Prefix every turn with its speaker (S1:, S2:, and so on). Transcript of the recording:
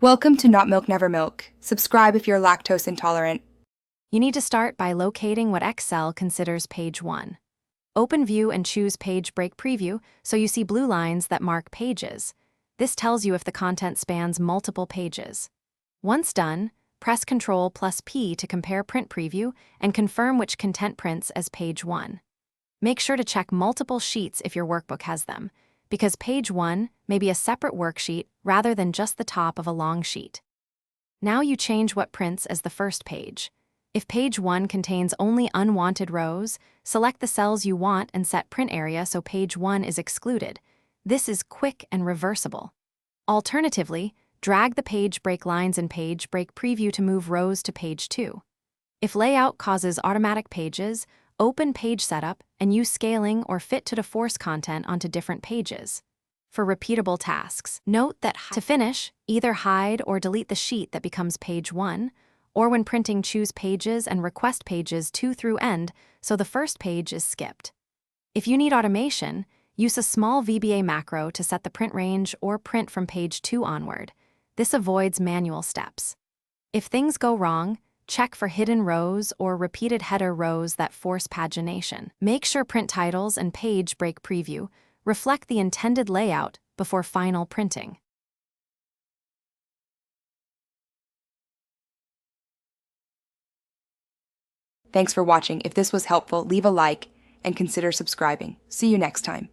S1: Welcome to Not Milk Never Milk. Subscribe if you're lactose intolerant.
S2: You need to start by locating what Excel considers page 1. Open View and choose Page Break Preview so you see blue lines that mark pages. This tells you if the content spans multiple pages. Once done, press Ctrl+P to compare Print Preview and confirm which content prints as page 1. Make sure to check multiple sheets if your workbook has them, because page 1 may be a separate worksheet rather than just the top of a long sheet. Now you change what prints as the first page. If page 1 contains only unwanted rows, select the cells you want and set print area so page 1 is excluded. This is quick and reversible. Alternatively, drag the page break lines in Page Break Preview to move rows to page 2. If layout causes automatic pages, open Page Setup and use scaling or fit to force content onto different pages. For repeatable tasks, note that to finish, either hide or delete the sheet that becomes page 1, or when printing, choose Pages and request pages 2 through end so the first page is skipped. If you need automation, use a small VBA macro to set the print range or print from page 2 onward. This avoids manual steps. If things go wrong, check for hidden rows or repeated header rows that force pagination. Make sure print titles and Page Break Preview reflect the intended layout before final printing.
S1: Thanks for watching. If this was helpful, leave a like and consider subscribing. See you next time.